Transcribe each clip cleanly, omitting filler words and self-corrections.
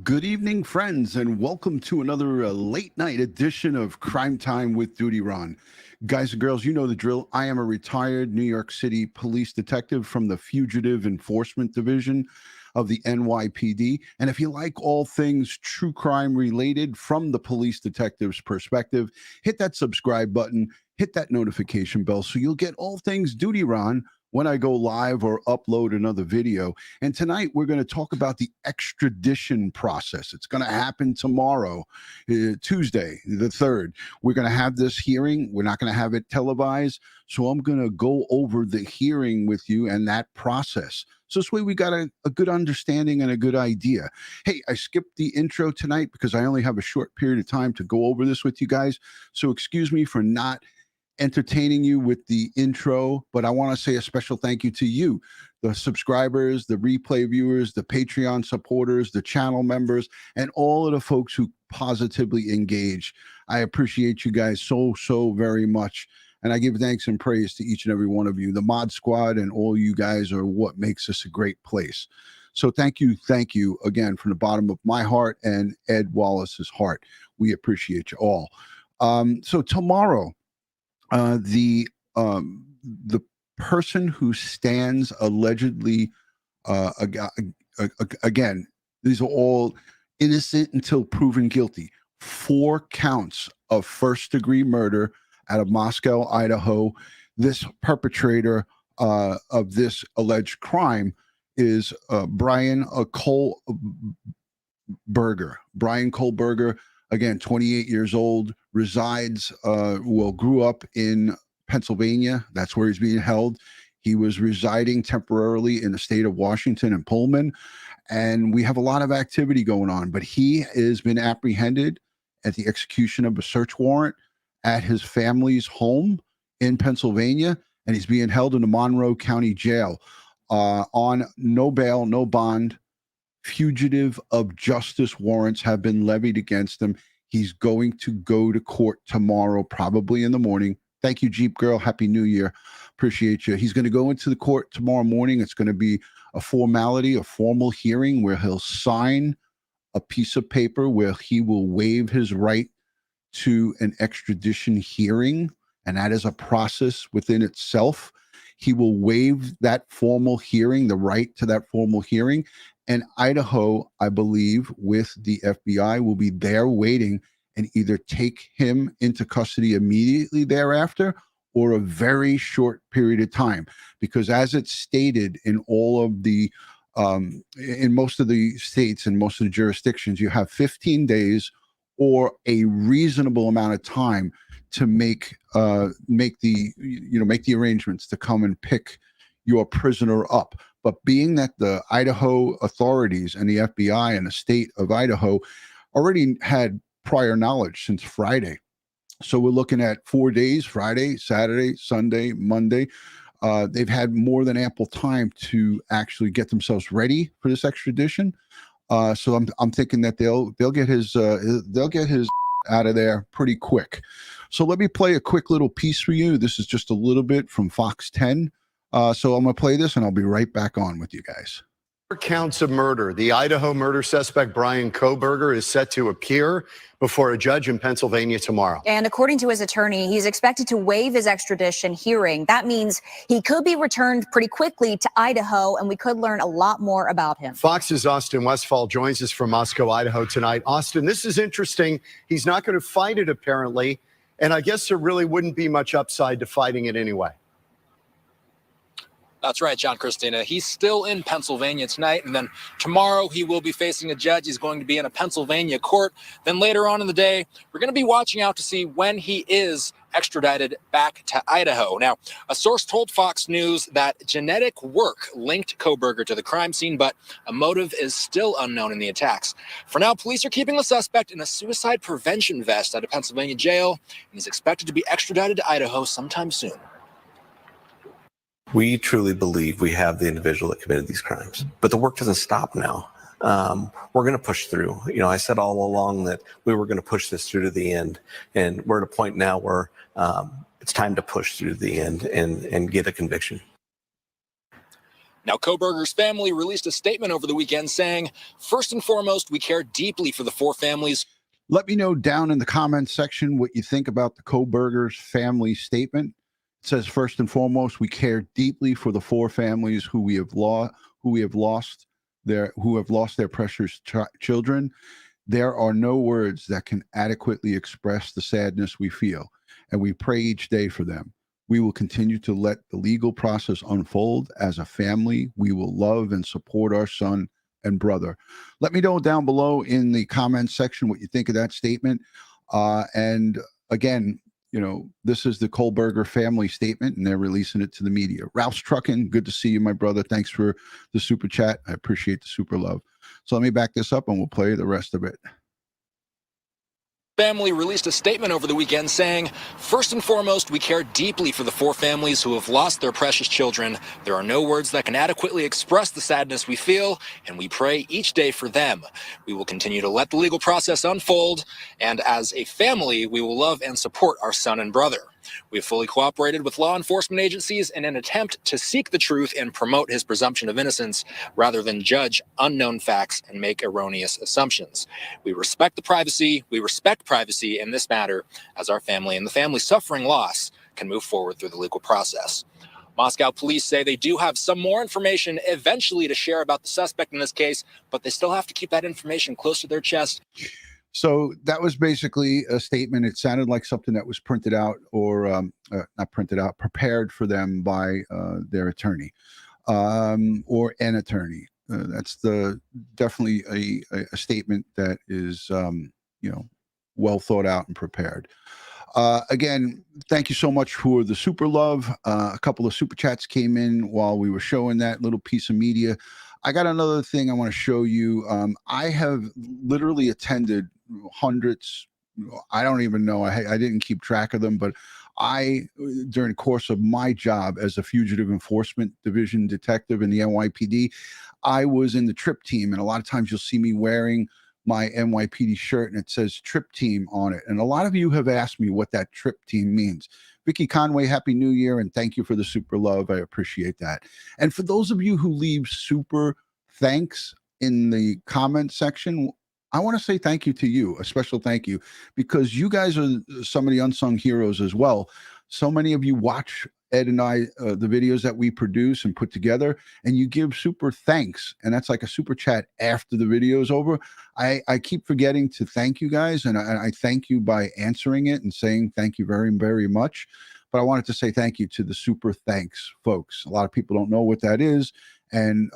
Good evening, friends, and welcome to another late night edition of Crime Time with DutyRon. Guys and girls, you know the drill. I am a retired New York City police detective from the Fugitive Enforcement Division of the NYPD. And if you like all things true crime related from the police detective's perspective, hit that subscribe button, hit that notification bell so you'll get all things DutyRon when I go live or upload another video. And tonight we're going to talk about the extradition process. It's going to happen tomorrow, Tuesday, the 3rd. We're going to have this hearing. We're not going to have it televised. So I'm going to go over the hearing with you and that process. So this way we got a good understanding and a good idea. Hey, I skipped the intro tonight because I only have a short period of time to go over this with you guys. So excuse me for not entertaining you with the intro, but I want to say a special thank you to you, the subscribers, the replay viewers, the Patreon supporters, the channel members, and all of the folks who positively engage. I appreciate you guys so very much. And I give thanks and praise to each and every one of you. The mod squad and all you guys are what makes this a great place. So thank you again from the bottom of my heart and Ed Wallace's heart. We appreciate you all. So tomorrow, the person who stands allegedly again, these are all innocent until proven guilty. 4 counts of first-degree murder out of Moscow, Idaho. This perpetrator of this alleged crime is Bryan Kohberger. Bryan Kohberger, again, 28 years old, resides, grew up in Pennsylvania. That's where he's being held. He was residing temporarily in the state of Washington and Pullman. And we have a lot of activity going on, but he has been apprehended at the execution of a search warrant at his family's home in Pennsylvania. And he's being held in the Monroe County Jail on no bail, no bond. Fugitive of justice warrants have been levied against him. He's going to go to court tomorrow, probably in the morning. Thank you, Jeep Girl. Happy New Year. Appreciate you. He's going to go into the court tomorrow morning. It's going to be a formality, a formal hearing where he'll sign a piece of paper where he will waive his right to an extradition hearing. And that is a process within itself. He will waive that formal hearing, the right to that formal hearing. And Idaho, I believe, with the FBI, will be there waiting and either take him into custody immediately thereafter or a very short period of time. Because as it's stated in all of the, in most of the states and most of the jurisdictions, you have 15 days or a reasonable amount of time to make the arrangements to come and pick your prisoner up. But being that the Idaho authorities and the FBI and the state of Idaho already had prior knowledge since Friday. So we're looking at 4 days, Friday, Saturday, Sunday, Monday. They've had more than ample time to actually get themselves ready for this extradition. So I'm thinking that they'll get his out of there pretty quick. So let me play a quick little piece for you. This is just a little bit from Fox 10. So I'm going to play this and I'll be right back on with you guys. 4 counts of murder. The Idaho murder suspect, Bryan Kohberger, is set to appear before a judge in Pennsylvania tomorrow. And according to his attorney, he's expected to waive his extradition hearing. That means he could be returned pretty quickly to Idaho, and we could learn a lot more about him. Fox's Austin Westfall joins us from Moscow, Idaho tonight. Austin, this is interesting. He's not going to fight it, apparently. And I guess there really wouldn't be much upside to fighting it anyway. That's right, John Christina. He's still in Pennsylvania tonight, and then tomorrow he will be facing a judge. He's going to be in a Pennsylvania court. Then later on in the day, we're going to be watching out to see when he is extradited back to Idaho. Now, a source told Fox News that genetic work linked Kohberger to the crime scene, but a motive is still unknown in the attacks. For now, police are keeping the suspect in a suicide prevention vest at a Pennsylvania jail, and he's expected to be extradited to Idaho sometime soon. We truly believe we have the individual that committed these crimes, but the work doesn't stop now. We're going to push through. You know, I said all along that we were going to push this through to the end, and we're at a point now where it's time to push through the end and get a conviction. Now, Kohberger's family released a statement over the weekend saying, first and foremost, we care deeply for the four families. Let me know down in the comments section what you think about the Kohberger's family statement. It says, first and foremost, we care deeply for the four families who have lost their precious children. There are no words that can adequately express the sadness we feel, and we pray each day for them. We will continue to let the legal process unfold. As a family, we will love and support our son and brother. Let me know down below in the comments section what you think of that statement. And again, you know, this is the Kohberger family statement, and they're releasing it to the media. Ralph's Trucking, good to see you, my brother. Thanks for the super chat. I appreciate the super love. So let me back this up and we'll play the rest of it. Family released a statement over the weekend saying, first and foremost, we care deeply for the four families who have lost their precious children. There are no words that can adequately express the sadness we feel, and we pray each day for them. We will continue to let the legal process unfold, and as a family, we will love and support our son and brother. We have fully cooperated with law enforcement agencies in an attempt to seek the truth and promote his presumption of innocence rather than judge unknown facts and make erroneous assumptions. We respect privacy in this matter as our family and the family suffering loss can move forward through the legal process. Moscow police say they do have some more information eventually to share about the suspect in this case, but they still have to keep that information close to their chest. So that was basically a statement. It sounded like something that was printed out or not printed out, prepared for them by their attorney or an attorney. That's definitely a statement that is, you know, well thought out and prepared. Again, thank you so much for the super love. A couple of super chats came in while we were showing that little piece of media. I got another thing I want to show you. I have literally attended hundreds. I don't even know. I didn't keep track of them, but during the course of my job as a Fugitive Enforcement Division detective in the NYPD, I was in the trip team. And a lot of times you'll see me wearing my NYPD shirt and it says trip team on it. And a lot of you have asked me what that trip team means. Vicky Conway, Happy New Year, and thank you for the super love. I appreciate that. And for those of you who leave super thanks in the comment section, I want to say thank you to you, a special thank you, because you guys are some of the unsung heroes as well. So many of you watch Ed and I, the videos that we produce and put together, and you give super thanks. And that's like a super chat after the video is over. I keep forgetting to thank you guys, and I thank you by answering it and saying thank you very, very much. But I wanted to say thank you to the super thanks, folks. A lot of people don't know what that is and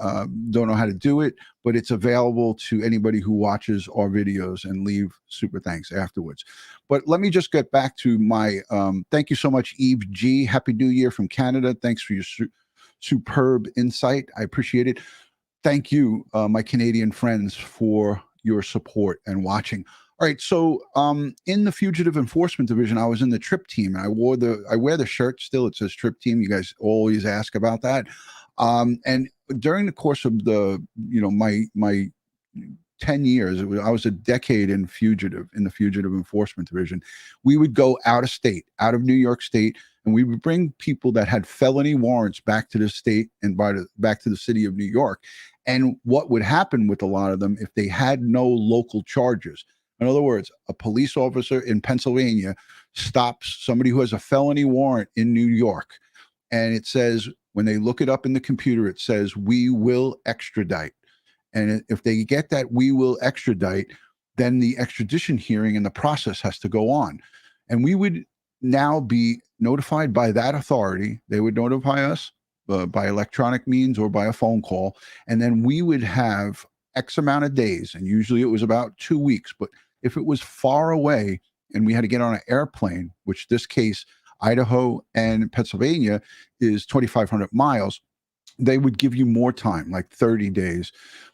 don't know how to do it, but it's available to anybody who watches our videos and leave super thanks afterwards. But let me just get back to my thank you so much, Eve G. Happy New Year from Canada. Thanks for your superb insight. I appreciate it. Thank you, my Canadian friends, for your support and watching. All right, so in the Fugitive Enforcement Division, I was in the trip team, and I wear the shirt still. It says trip team. You guys always ask about that. And during the course of my 10 years, I was a decade in the Fugitive Enforcement Division. We would go out of state, out of New York State, and we would bring people that had felony warrants back to the state and back to the city of New York. And what would happen with a lot of them if they had no local charges? In other words, a police officer in Pennsylvania stops somebody who has a felony warrant in New York, and it says, when they look it up in the computer, it says, we will extradite. And if they get that we will extradite, then the extradition hearing and the process has to go on. And we would now be notified by that authority. They would notify us by electronic means or by a phone call. And then we would have X amount of days. And usually it was about 2 weeks. But if it was far away and we had to get on an airplane, which this case, Idaho and Pennsylvania is 2,500 miles, they would give you more time, like 30 days.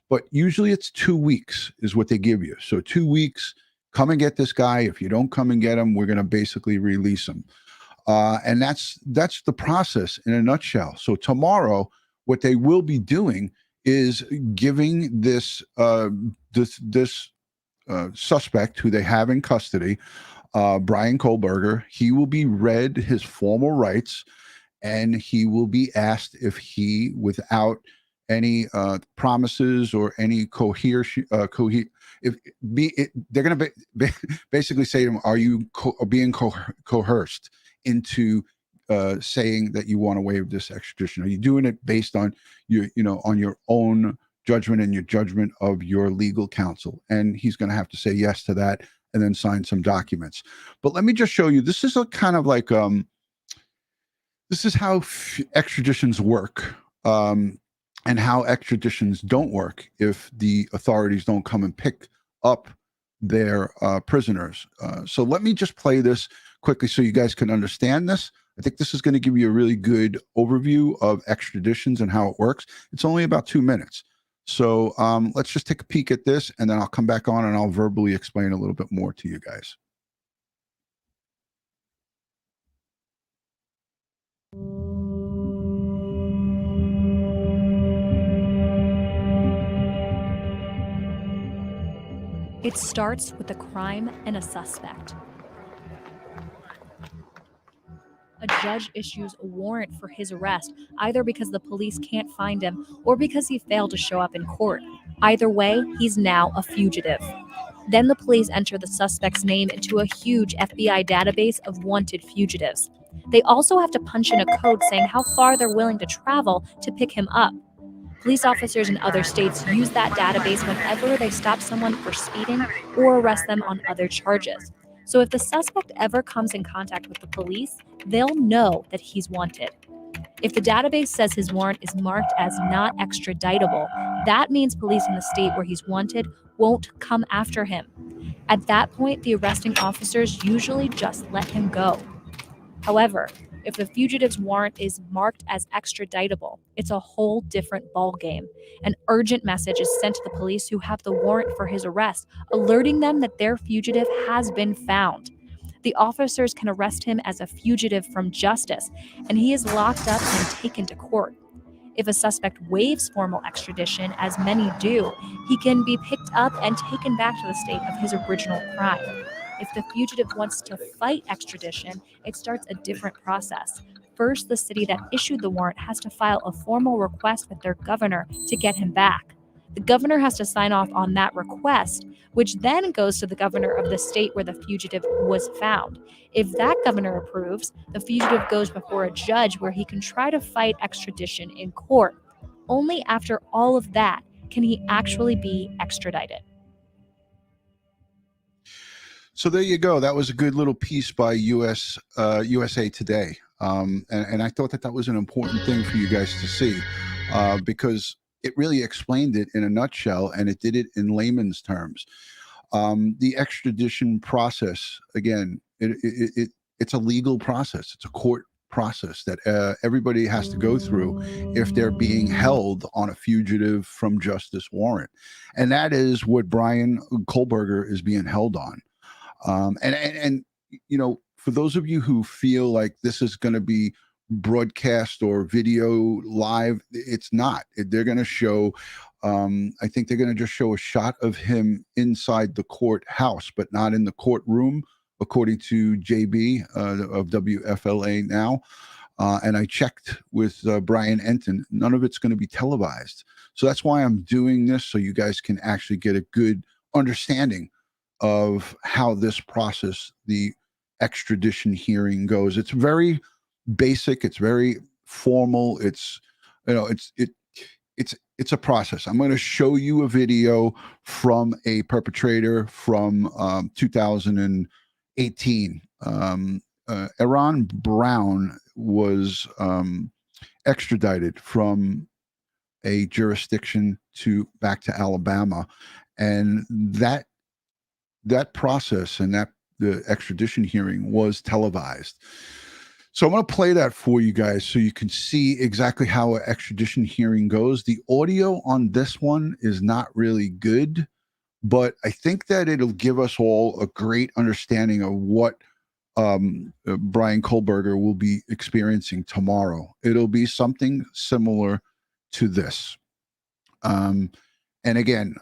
But usually it's 2 weeks is what they give you. So 2 weeks, come and get this guy. If you don't come and get him, we're going to basically release him. And that's the process in a nutshell. So tomorrow, what they will be doing is giving this suspect who they have in custody, Bryan Kohberger, he will be read his formal rights, and he will be asked if he, without any promises or any they're going to basically say to him, are you being coerced into saying that you want to waive this extradition? Are you doing it based on on your own judgment and your judgment of your legal counsel? And he's going to have to say yes to that and then sign some documents. But let me just show you. This is a kind of like this is how extraditions work. And how extraditions don't work if the authorities don't come and pick up their prisoners. So let me just play this quickly so you guys can understand this. I think this is going to give you a really good overview of extraditions and how it works. It's only about 2 minutes. So let's just take a peek at this, and then I'll come back on and I'll verbally explain a little bit more to you guys. It starts with a crime and a suspect. A judge issues a warrant for his arrest, either because the police can't find him or because he failed to show up in court. Either way, he's now a fugitive. Then the police enter the suspect's name into a huge FBI database of wanted fugitives. They also have to punch in a code saying how far they're willing to travel to pick him up. Police officers in other states use that database whenever they stop someone for speeding or arrest them on other charges. So if the suspect ever comes in contact with the police, they'll know that he's wanted. If the database says his warrant is marked as not extraditable, that means police in the state where he's wanted won't come after him. At that point, the arresting officers usually just let him go. However, if the fugitive's warrant is marked as extraditable, it's a whole different ballgame. An urgent message is sent to the police who have the warrant for his arrest, alerting them that their fugitive has been found. The officers can arrest him as a fugitive from justice, and he is locked up and taken to court. If a suspect waives formal extradition, as many do, he can be picked up and taken back to the state of his original crime. If the fugitive wants to fight extradition, it starts a different process. First, the city that issued the warrant has to file a formal request with their governor to get him back. The governor has to sign off on that request, which then goes to the governor of the state where the fugitive was found. If that governor approves, the fugitive goes before a judge where he can try to fight extradition in court. Only after all of that can he actually be extradited. So there you go. That was a good little piece by USA Today. And I thought that was an important thing for you guys to see because it really explained it in a nutshell, and it did it in layman's terms. The extradition process, again, it's a legal process. It's a court process that everybody has to go through if they're being held on a fugitive from justice warrant. And that is what Bryan Kohberger is being held on. And for those of you who feel like this is going to be broadcast or video live, it's not. They're going to show, I think they're going to just show a shot of him inside the courthouse, but not in the courtroom, according to JB of WFLA Now. And I checked with Brian Enton. None of it's going to be televised. So that's why I'm doing this, so you guys can actually get a good understanding of how this process, the extradition hearing, goes. It's very basic. It's very formal. It's it's a process. I'm going to show you a video from a perpetrator from 2018. Aaron Brown was extradited from a jurisdiction back to Alabama, and that process and the extradition hearing was televised. So I'm going to play that for you guys so you can see exactly how an extradition hearing goes. The audio on this one is not really good, but I think that it'll give us all a great understanding of what Bryan Kohberger will be experiencing tomorrow. It'll be something similar to this. And again,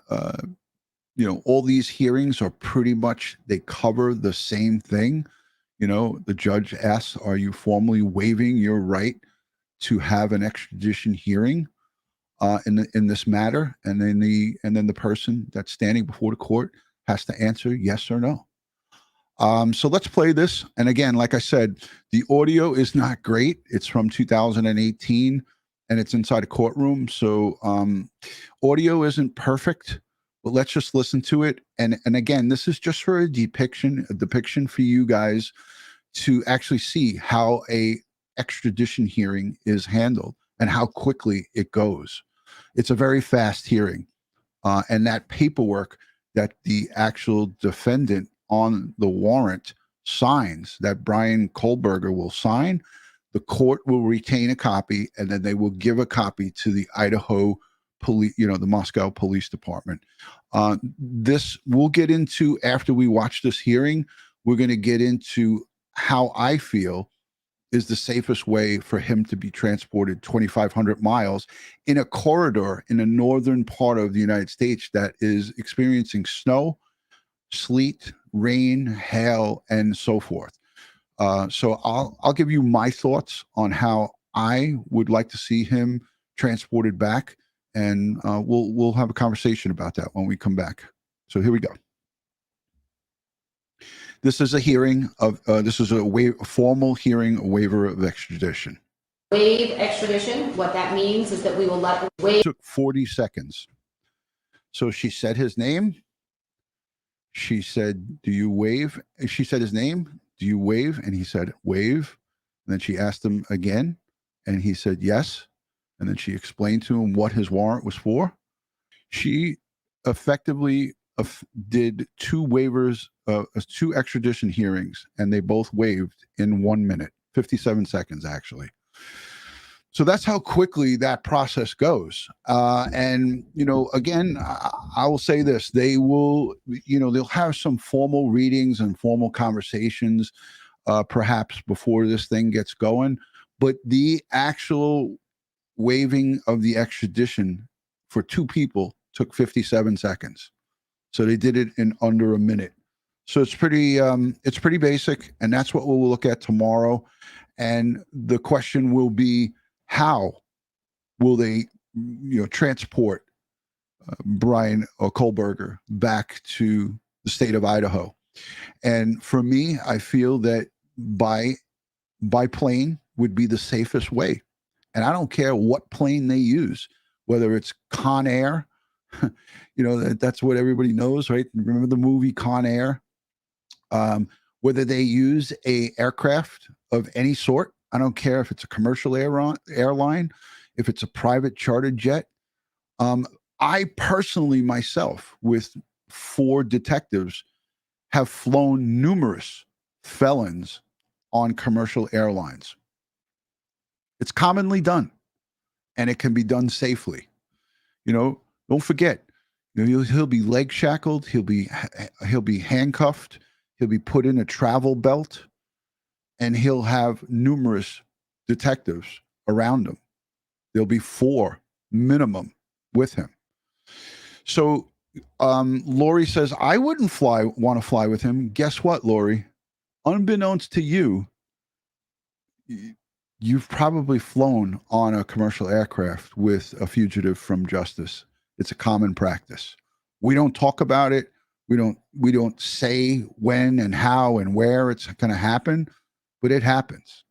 all these hearings are pretty much, they cover the same thing. The judge asks, are you formally waiving your right to have an extradition hearing? in this matter, and then the person that's standing before the court has to answer yes or no. So let's play this. And again, like I said, the audio is not great. It's from 2018 and it's inside a courtroom. So audio isn't perfect, but let's just listen to it. And again, this is just for a depiction for you guys to actually see how a extradition hearing is handled and how quickly it goes. It's a very fast hearing. And that paperwork that the actual defendant on the warrant signs, that Bryan Kohberger will sign, the court will retain a copy, and then they will give a copy to the Idaho police, the Moscow Police Department. This we'll get into after we watch this hearing. We're going to get into how I feel is the safest way for him to be transported 2,500 miles in a corridor in the northern part of the United States that is experiencing snow, sleet, rain, hail, and so forth. So I'll give you my thoughts on how I would like to see him transported back, and we'll have a conversation about that when we come back. So here we go. This is a hearing of this is a formal hearing, a waiver of extradition. Waive extradition. What that means is that we will let the waive. It took 40 seconds. So she said his name. She said, "Do you waive?" She said his name. "Do you waive?" And he said, "Waive." And then she asked him again, and he said, "Yes." And then she explained to him what his warrant was for. She effectively did two waivers, two extradition hearings, and they both waived in 1 minute, 57 seconds, actually. So that's how quickly that process goes. And, again, I will say this, they will, they'll have some formal readings and formal conversations, perhaps before this thing gets going. But the actual waiving of the extradition for two people took 57 seconds. So they did it in under a minute. So it's pretty basic, and that's what we'll look at tomorrow. And the question will be, how will they, transport Bryan Kohberger back to the state of Idaho? And for me, I feel that by plane would be the safest way. And I don't care what plane they use, whether it's Con Air. That's what everybody knows, right? Remember the movie Con Air? Whether they use a aircraft of any sort, I don't care if it's a commercial airline, if it's a private charter jet. I personally, myself, with 4 detectives, have flown numerous felons on commercial airlines. It's commonly done, and it can be done safely. Don't forget, he'll be leg shackled, he'll be handcuffed, he'll be put in a travel belt, and he'll have numerous detectives around him. There'll be 4 minimum with him. So Lori says, I wouldn't want to fly with him. Guess what, Lori? Unbeknownst to you, you've probably flown on a commercial aircraft with a fugitive from justice. It's a common practice. We don't talk about it. We don't say when and how and where it's going to happen, but it happens.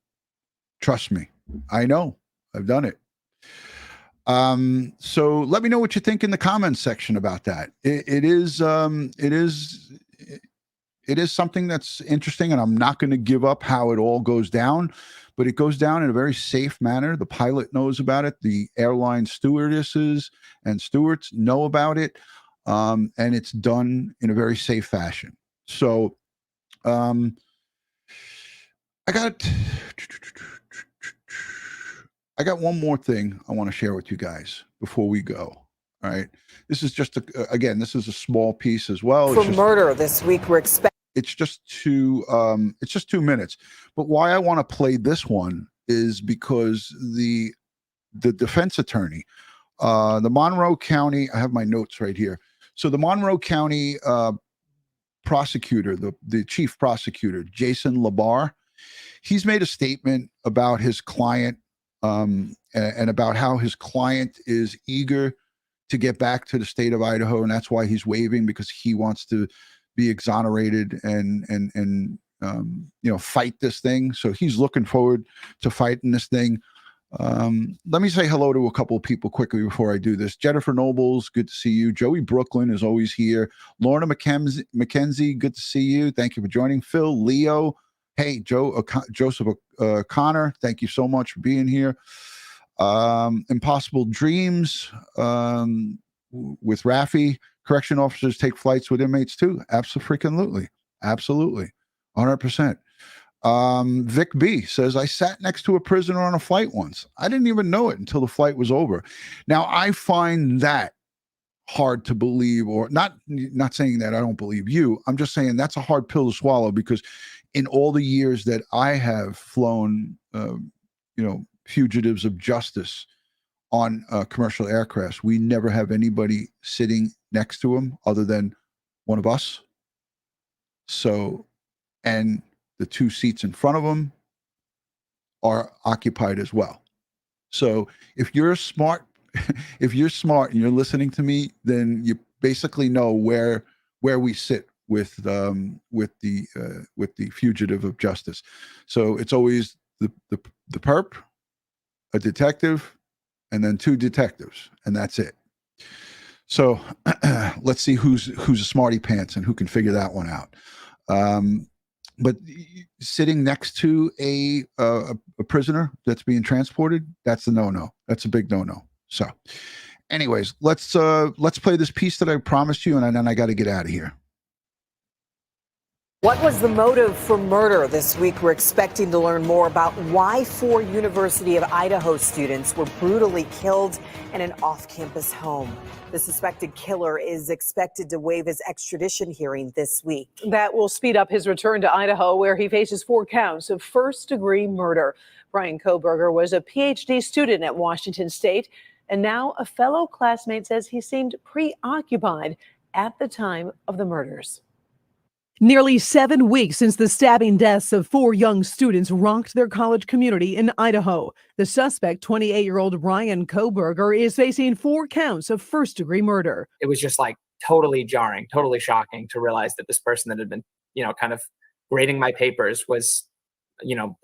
Trust me. I know. I've done it. So let me know what you think in the comments section about that. It is something that's interesting, and I'm not going to give up how it all goes down, but it goes down in a very safe manner. The pilot knows about it. The airline stewardesses and stewards know about it. And it's done in a very safe fashion. So, I got one more thing I want to share with you guys before we go. All right. This is just this is a small piece as well. For murder this week, we're expecting. It's just 2 minutes. But why I want to play this one is because the defense attorney, the Monroe County, I have my notes right here. So the Monroe County prosecutor, the chief prosecutor, Jason Labar, he's made a statement about his client and about how his client is eager to get back to the state of Idaho, and that's why he's waiving, because he wants to be exonerated and fight this thing. So he's looking forward to fighting this thing. Let me say hello to a couple of people quickly before I do this. Jennifer Nobles, good to see you. Joey Brooklyn is always here. Lorna McKenzie, good to see you. Thank you for joining. Phil, Leo, hey, Joseph Connor, thank you so much for being here. Impossible Dreams with Rafi. Correction officers take flights with inmates too. Absolutely. 100%. Vic B says, I sat next to a prisoner on a flight once. I didn't even know it until the flight was over. Now, I find that hard to believe, or not saying that I don't believe you. I'm just saying that's a hard pill to swallow, because in all the years that I have flown, fugitives of justice on commercial aircrafts, we never have anybody sitting next to them other than one of us. So, and the two seats in front of them are occupied as well. So if you're smart, and you're listening to me, then you basically know where we sit with the fugitive of justice. So it's always the perp, a detective, and then two detectives, and that's it. So let's see who's a smarty pants and who can figure that one out. But sitting next to a prisoner that's being transported, that's a no-no. That's a big no-no. So anyways, let's play this piece that I promised you, and then I got to get out of here. What was the motive for murder? This week, we're expecting to learn more about why 4 University of Idaho students were brutally killed in an off-campus home. The suspected killer is expected to waive his extradition hearing this week. That will speed up his return to Idaho, where he faces 4 counts of first-degree murder. Bryan Kohberger was a PhD student at Washington State, and now a fellow classmate says he seemed preoccupied at the time of the murders. Nearly 7 weeks since the stabbing deaths of 4 young students rocked their college community in Idaho. The suspect, 28-year-old Bryan Kohberger, is facing 4 counts of first-degree murder. It was just like totally jarring, totally shocking to realize that this person that had been, kind of grading my papers was,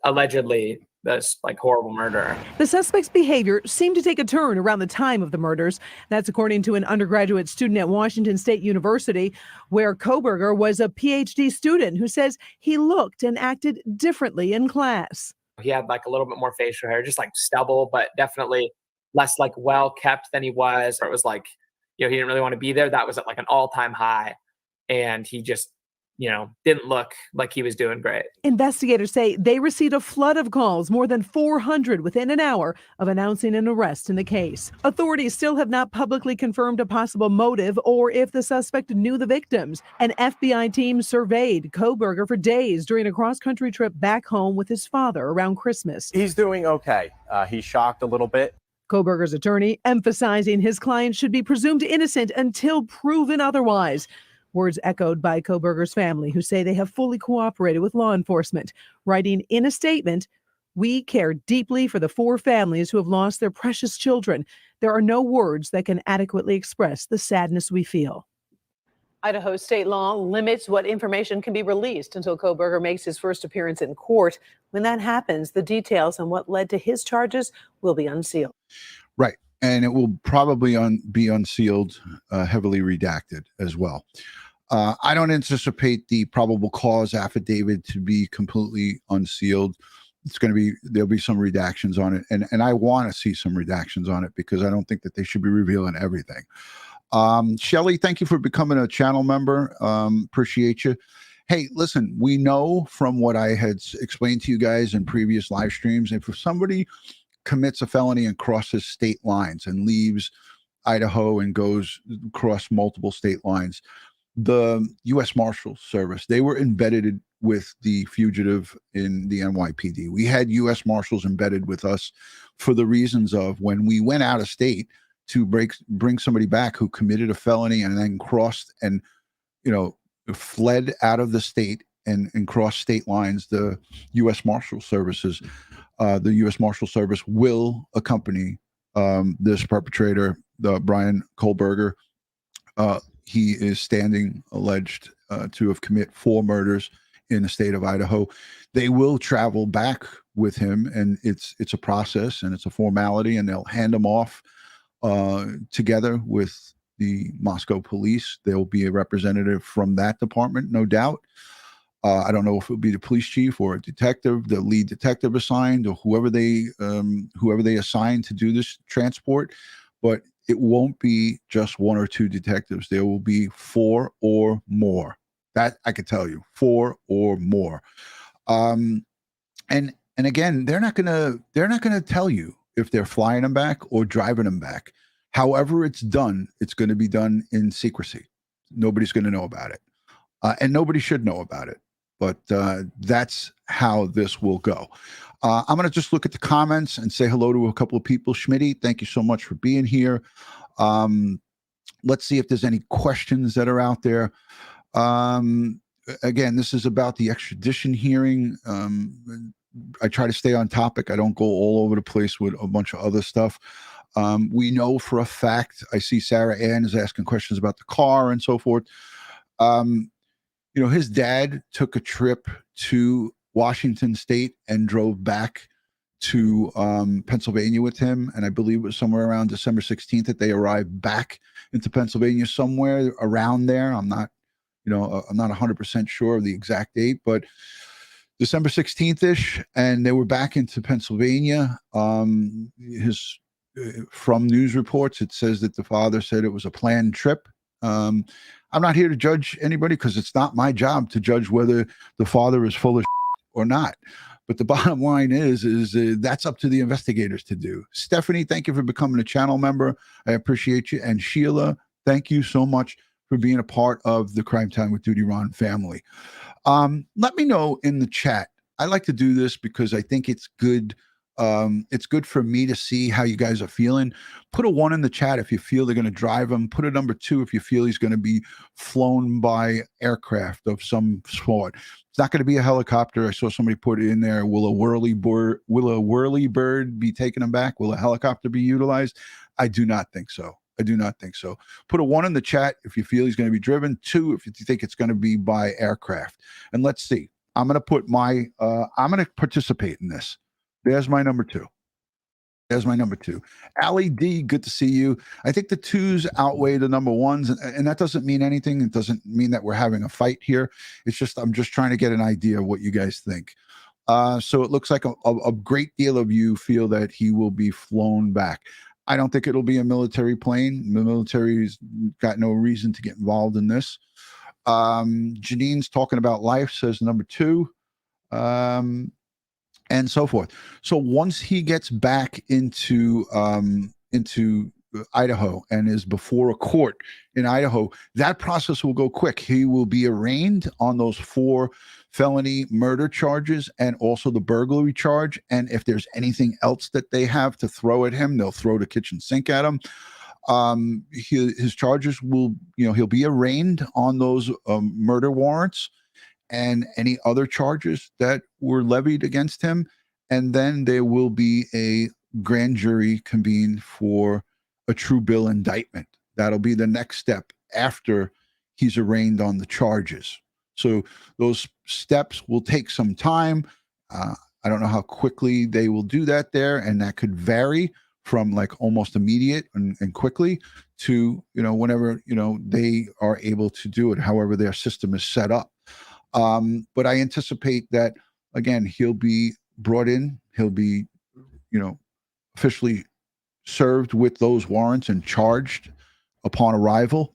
allegedly this horrible murderer. The suspect's behavior seemed to take a turn around the time of the murders. That's according to an undergraduate student at Washington State University, where Kohberger was a PhD student who says he looked and acted differently in class. He had a little bit more facial hair, just stubble, but definitely less well kept than he was. Or it was he didn't really want to be there. That was at an all-time high. And he just didn't look like he was doing great. Investigators say they received a flood of calls, more than 400 within an hour of announcing an arrest in the case. Authorities still have not publicly confirmed a possible motive or if the suspect knew the victims. An FBI team surveyed Kohberger for days during a cross-country trip back home with his father around Christmas. He's doing okay. He's shocked a little bit. Kohberger's attorney emphasizing his client should be presumed innocent until proven otherwise. Words echoed by Kohberger's family, who say they have fully cooperated with law enforcement, writing in a statement, "We care deeply for the 4 families who have lost their precious children. There are no words that can adequately express the sadness we feel." Idaho state law limits what information can be released until Kohberger makes his first appearance in court. When that happens, the details on what led to his charges will be unsealed. Right. And it will probably be unsealed, heavily redacted as well. I don't anticipate the probable cause affidavit to be completely unsealed. There'll be some redactions on it. And I want to see some redactions on it, because I don't think that they should be revealing everything. Shelly, thank you for becoming a channel member. Appreciate you. Hey, listen, we know from what I had explained to you guys in previous live streams, if somebody commits a felony and crosses state lines and leaves Idaho and goes across multiple state lines, the U.S. Marshals Service, they were embedded with the fugitive in the NYPD. We had U.S. Marshals embedded with us for the reasons of when we went out of state to bring somebody back who committed a felony and then crossed and, fled out of the state and cross state lines, the U.S. Marshal Services, the U.S. Marshal Service will accompany this perpetrator, Bryan Kohberger. He is standing alleged to have committed 4 murders in the state of Idaho. They will travel back with him, and it's a process and it's a formality, and they'll hand him off together with the Moscow police. There will be a representative from that department, no doubt. I don't know if it'll be the police chief or a detective, the lead detective assigned, or whoever they assign to do this transport, but it won't be just 1 or 2 detectives. There will be 4 or more. That I could tell you, 4 or more. And again, they're not gonna tell you if they're flying them back or driving them back. However it's done, it's going to be done in secrecy. Nobody's going to know about it, and nobody should know about it. But that's how this will go. I'm going to just look at the comments and say hello to a couple of people. Schmitty, thank you so much for being here. Let's see if there's any questions that are out there. Again, this is about the extradition hearing. I try to stay on topic. I don't go all over the place with a bunch of other stuff. We know for a fact, I see Sarah Ann is asking questions about the car and so forth. His dad took a trip to Washington State and drove back to Pennsylvania with him. And I believe it was somewhere around December 16th that they arrived back into Pennsylvania, somewhere around there. I'm not 100% sure of the exact date, but December 16th-ish, and they were back into Pennsylvania. From news reports, it says that the father said it was a planned trip. I'm not here to judge anybody because it's not my job to judge whether the father is full of or not. But the bottom line is that's up to the investigators to do. Stephanie, thank you for becoming a channel member. I appreciate you. And Sheila, thank you so much for being a part of the Crime Time with DutyRon family. Let me know in the chat. I like to do this because I think it's good. It's good for me to see how you guys are feeling. Put a 1 in the chat if you feel they're going to drive him. Put a number 2 if you feel he's going to be flown by aircraft of some sort. It's not going to be a helicopter. I saw somebody put it in there. Will a whirly bird be taking him back? Will a helicopter be utilized? I do not think so. I do not think so. Put a 1 in the chat if you feel he's going to be driven. 2 if you think it's going to be by aircraft. And let's see. I'm going to put I'm going to participate in this. There's my number 2. There's my number 2. Allie D, good to see you. I think the 2s outweigh the number 1s, and that doesn't mean anything. It doesn't mean that we're having a fight here. It's just I'm just trying to get an idea of what you guys think. So it looks like a great deal of you feel that he will be flown back. I don't think it'll be a military plane. The military's got no reason to get involved in this. Janine's talking about life, says number 2. And so forth. So once he gets back into Idaho and is before a court in Idaho, that process will go quick. He will be arraigned on those 4 felony murder charges and also the burglary charge. And if there's anything else that they have to throw at him, they'll throw the kitchen sink at him. His charges will, he'll be arraigned on those murder warrants and any other charges that were levied against him. And then there will be a grand jury convened for a true bill indictment. That'll be the next step after he's arraigned on the charges. So those steps will take some time. I don't know how quickly they will do that there. And that could vary from like almost immediate and quickly to, whenever, they are able to do it, however their system is set up. But I anticipate that, again, he'll be brought in. He'll be, officially served with those warrants and charged upon arrival.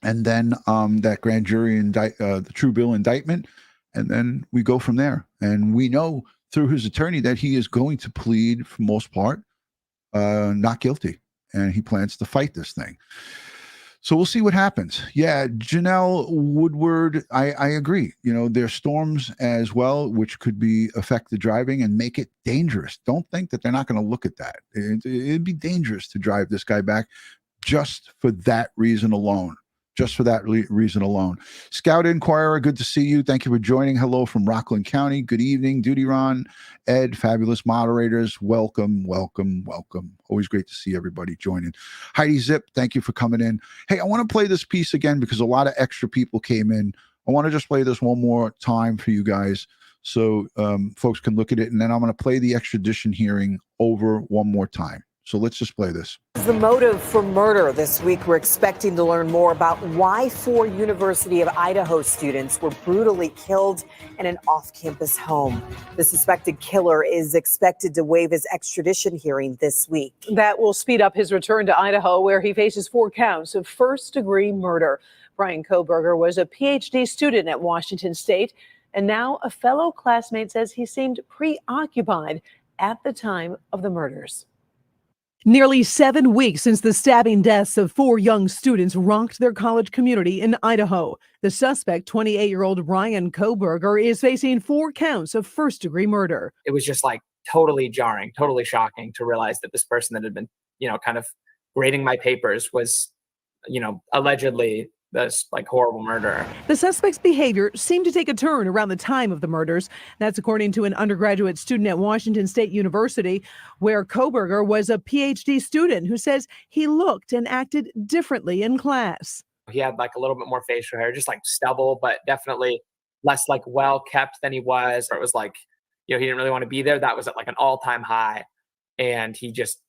And then that grand jury the true bill indictment. And then we go from there. And we know through his attorney that he is going to plead, for most part, not guilty. And he plans to fight this thing. So we'll see what happens. Yeah, Janelle Woodward, I agree. There's storms as well, which could affect the driving and make it dangerous. Don't think that they're not going to look at that. It'd be dangerous to drive this guy back just for that reason alone. just for that reason alone. Scout Inquirer, good to see you. Thank you for joining. Hello from Rockland County. Good evening, DutyRon, Ed, fabulous moderators. Welcome, welcome, welcome. Always great to see everybody joining. Heidi Zip, thank you for coming in. Hey, I want to play this piece again because a lot of extra people came in. I want to just play this one more time for you guys so folks can look at it, and then I'm going to play the extradition hearing over one more time. So let's just play this. The motive for murder this week. We're expecting to learn more about why 4 University of Idaho students were brutally killed in an off-campus home. The suspected killer is expected to waive his extradition hearing this week. That will speed up his return to Idaho, where he faces 4 counts of first-degree murder. Bryan Kohberger was a PhD student at Washington State, and now a fellow classmate says he seemed preoccupied at the time of the murders. Nearly 7 weeks since the stabbing deaths of 4 young students rocked their college community in Idaho. The suspect, 28-year-old Bryan Kohberger, is facing 4 counts of first-degree murder. It was just like totally jarring, totally shocking to realize that this person that had been, kind of grading my papers was, allegedly this like horrible murderer. The suspect's behavior seemed to take a turn around the time of the murders. That's according to an undergraduate student at Washington State University, where Kohberger was a PhD student who says he looked and acted differently in class. He had like a little bit more facial hair, just like stubble, but definitely less like well kept than he was. Or it was like, he didn't really want to be there. That was at like an all-time high. And he just,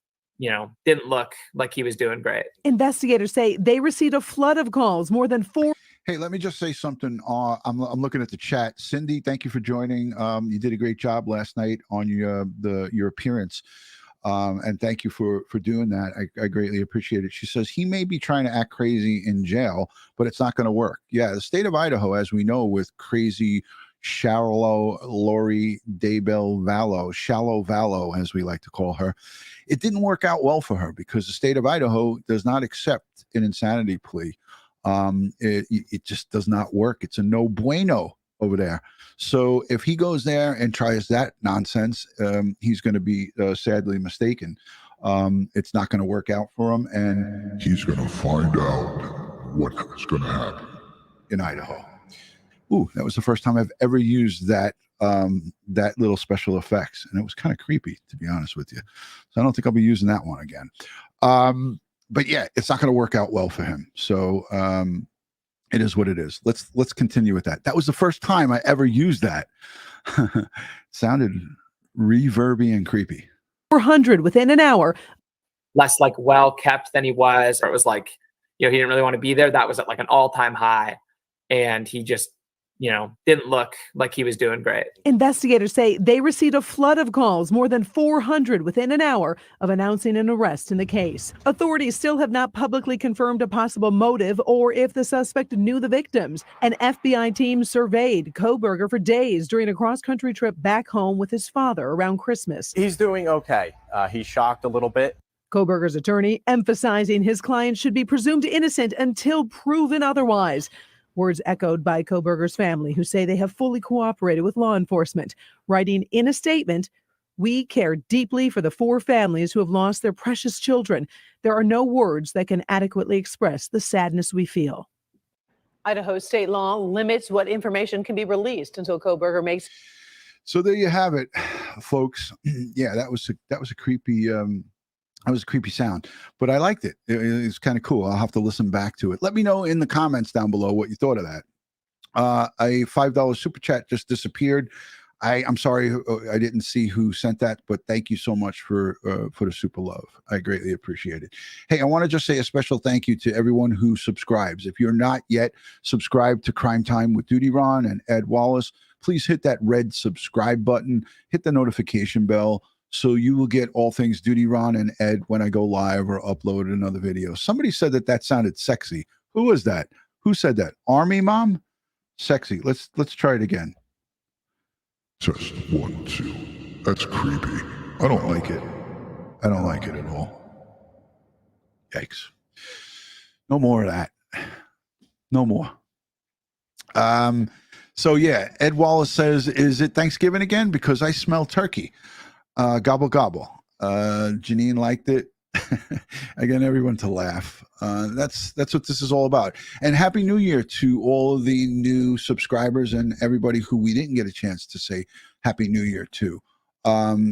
didn't look like he was doing great. Investigators say they received a flood of calls, more than 4. Hey, let me just say something. I'm looking at the chat. Cindy, thank you for joining. You did a great job last night on your appearance. And thank you for doing that. I greatly appreciate it. She says he may be trying to act crazy in jail, but it's not going to work. Yeah, the state of Idaho, as we know, with crazy shallow Lori Daybell Vallow, shallow Vallow, as we like to call her, it didn't work out well for her because the state of Idaho does not accept an insanity plea. It just does not work. It's a no bueno over there. So if he goes there and tries that nonsense, he's going to be sadly mistaken. It's not going to work out for him, and he's going to find out what is going to happen in Idaho. Ooh, that was the first time I've ever used that little special effects, and it was kind of creepy, to be honest with you. So I don't think I'll be using that one again. But yeah, it's not going to work out well for him. So it is what it is. Let's continue with that. That was the first time I ever used that. Sounded reverby and creepy. 400 within an hour. Less like well kept than he was. Or it was like, he didn't really want to be there. That was at like an all-time high. And he just, didn't look like he was doing great. Investigators say they received a flood of calls, more than 400 within an hour of announcing an arrest in the case. Authorities still have not publicly confirmed a possible motive or if the suspect knew the victims. An FBI team surveyed Kohberger for days during a cross-country trip back home with his father around Christmas. He's doing okay. He's shocked a little bit. Kohberger's attorney emphasizing his client should be presumed innocent until proven otherwise. Words echoed by Kohberger's family, who say they have fully cooperated with law enforcement, writing in a statement, "We care deeply for the 4 families who have lost their precious children. There are no words that can adequately express the sadness we feel." Idaho state law limits what information can be released until Kohberger makes. So there you have it, folks. Yeah, that was a creepy. That was a creepy sound, but I liked it. It's kind of cool. I'll have to listen back to it. Let me know in the comments down below what you thought of that. A $5 super chat just disappeared. I'm sorry, I didn't see who sent that, but thank you so much for the super love. I greatly appreciate it. Hey, I want to just say a special thank you to everyone who subscribes. If you're not yet subscribed to Crime Time with DutyRon and Ed Wallace, please hit that red subscribe button, hit the notification bell, so you will get all things DutyRon and Ed when I go live or upload another video. Somebody said that sounded sexy. Who was that? Who said that? Army Mom? Sexy. Let's try it again. Test 1, 2. That's creepy. I don't like it. I don't like it at all. Yikes. No more of that. No more. So yeah, Ed Wallace says, is it Thanksgiving again? Because I smell turkey. Gobble, gobble. Janine liked it. I get everyone to laugh. That's what this is all about. And Happy New Year to all of the new subscribers and everybody who we didn't get a chance to say Happy New Year to.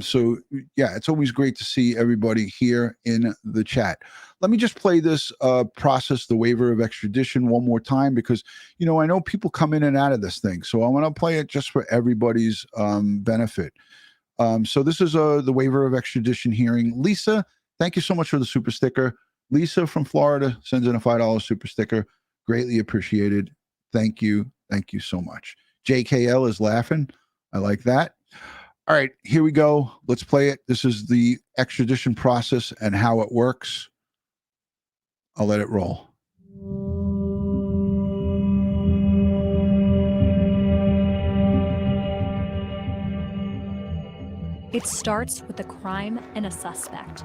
So yeah, it's always great to see everybody here in the chat. Let me just play this process, the waiver of extradition, one more time, because I know people come in and out of this thing. So I want to play it just for everybody's benefit. So this is the waiver of extradition hearing. Lisa, thank you so much for the super sticker. Lisa from Florida sends in a $5 super sticker. Greatly appreciated. Thank you. Thank you so much. JKL is laughing. I like that. All right, here we go. Let's play it. This is the extradition process and how it works. I'll let it roll. It starts with a crime and a suspect.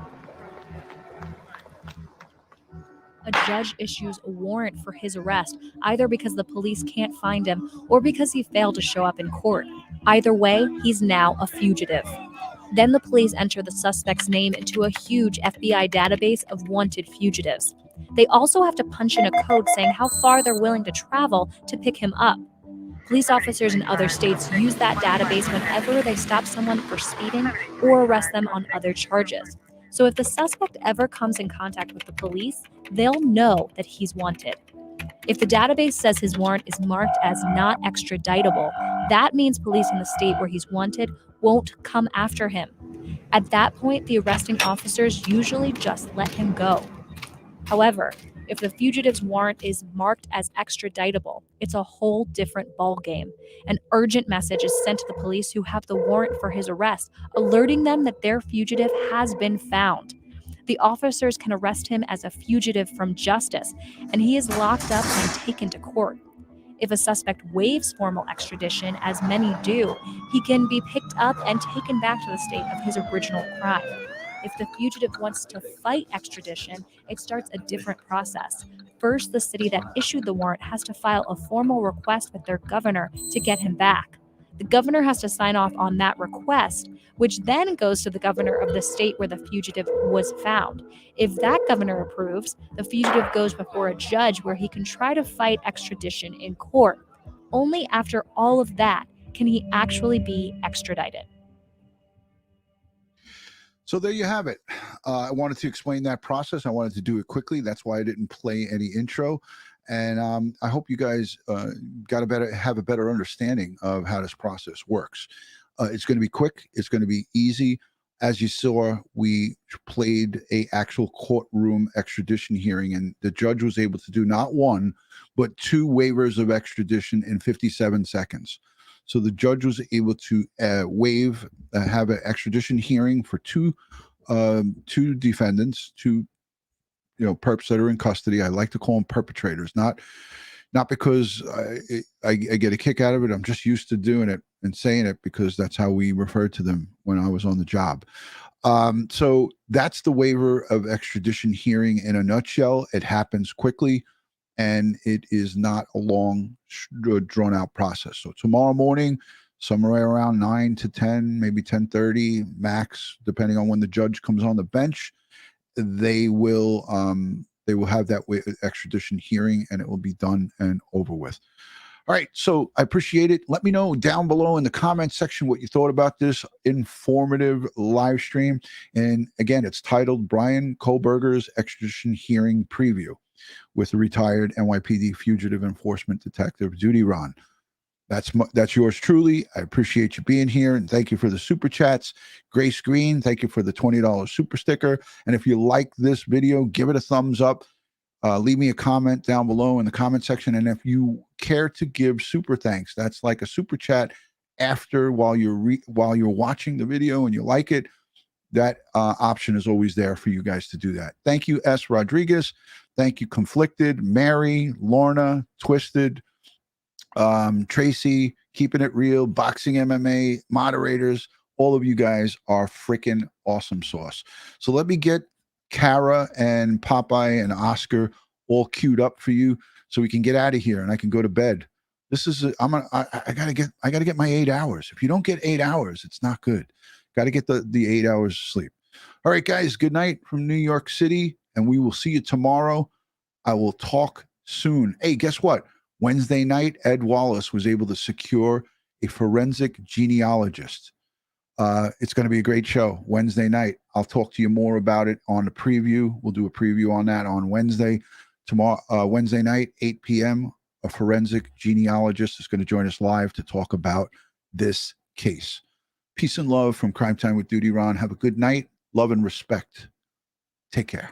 A judge issues a warrant for his arrest, either because the police can't find him or because he failed to show up in court. Either way, he's now a fugitive. Then the police enter the suspect's name into a huge FBI database of wanted fugitives. They also have to punch in a code saying how far they're willing to travel to pick him up. Police officers in other states use that database whenever they stop someone for speeding or arrest them on other charges. So if the suspect ever comes in contact with the police, they'll know that he's wanted. If the database says his warrant is marked as not extraditable, that means police in the state where he's wanted won't come after him. At that point, the arresting officers usually just let him go. However, if the fugitive's warrant is marked as extraditable, it's a whole different ballgame. An urgent message is sent to the police who have the warrant for his arrest, alerting them that their fugitive has been found. The officers can arrest him as a fugitive from justice, and he is locked up and taken to court. If a suspect waives formal extradition, as many do, he can be picked up and taken back to the state of his original crime. If the fugitive wants to fight extradition, it starts a different process. First, the city that issued the warrant has to file a formal request with their governor to get him back. The governor has to sign off on that request, which then goes to the governor of the state where the fugitive was found. If that governor approves, the fugitive goes before a judge where he can try to fight extradition in court. Only after all of that can he actually be extradited. So there you have it. I wanted to explain that process. I wanted to do it quickly. That's why I didn't play any intro. And I hope you guys have a better understanding of how this process works. It's going to be quick. It's going to be easy. As you saw, we played a actual courtroom extradition hearing, and the judge was able to do not one, but 2 waivers of extradition in 57 seconds. So the judge was able to have an extradition hearing for two defendants, 2 perps that are in custody. I like to call them perpetrators, not because I get a kick out of it. I'm just used to doing it and saying it because that's how we referred to them when I was on the job. So that's the waiver of extradition hearing in a nutshell. It happens quickly, and it is not a long, drawn-out process. So tomorrow morning, somewhere around 9 to 10, maybe 10:30 max, depending on when the judge comes on the bench, they will have that extradition hearing, and it will be done and over with. All right, so I appreciate it. Let me know down below in the comments section what you thought about this informative live stream. And again, it's titled Bryan Kohberger's Extradition Hearing Preview with the retired NYPD Fugitive Enforcement Detective, DutyRon. That's yours truly. I appreciate you being here, and thank you for the super chats. Grace Green, thank you for the $20 super sticker. And if you like this video, give it a thumbs up. Leave me a comment down below in the comment section. And if you care to give super thanks, that's like a super chat after while you're watching the video and you like it. That option is always there for you guys to do that. Thank you, S. Rodriguez. Thank you, Conflicted, Mary, Lorna, Twisted, Tracy, Keeping It Real, Boxing MMA, moderators. All of you guys are freaking awesome sauce. So let me get Kara and Popeye and Oscar all queued up for you so we can get out of here and I can go to bed. This is I gotta get my 8 hours. If you don't get 8 hours, it's not good. Got to get the 8 hours of sleep. All right, guys, good night from New York City, and we will see you tomorrow. I will talk soon. Hey, guess what? Wednesday night, Ed Wallace was able to secure a forensic genealogist. It's going to be a great show Wednesday night. I'll talk to you more about it on the preview. We'll do a preview on that on Wednesday. Tomorrow, Wednesday night, 8 p.m., a forensic genealogist is going to join us live to talk about this case. Peace and love from Crime Time with DutyRon. Have a good night. Love and respect. Take care.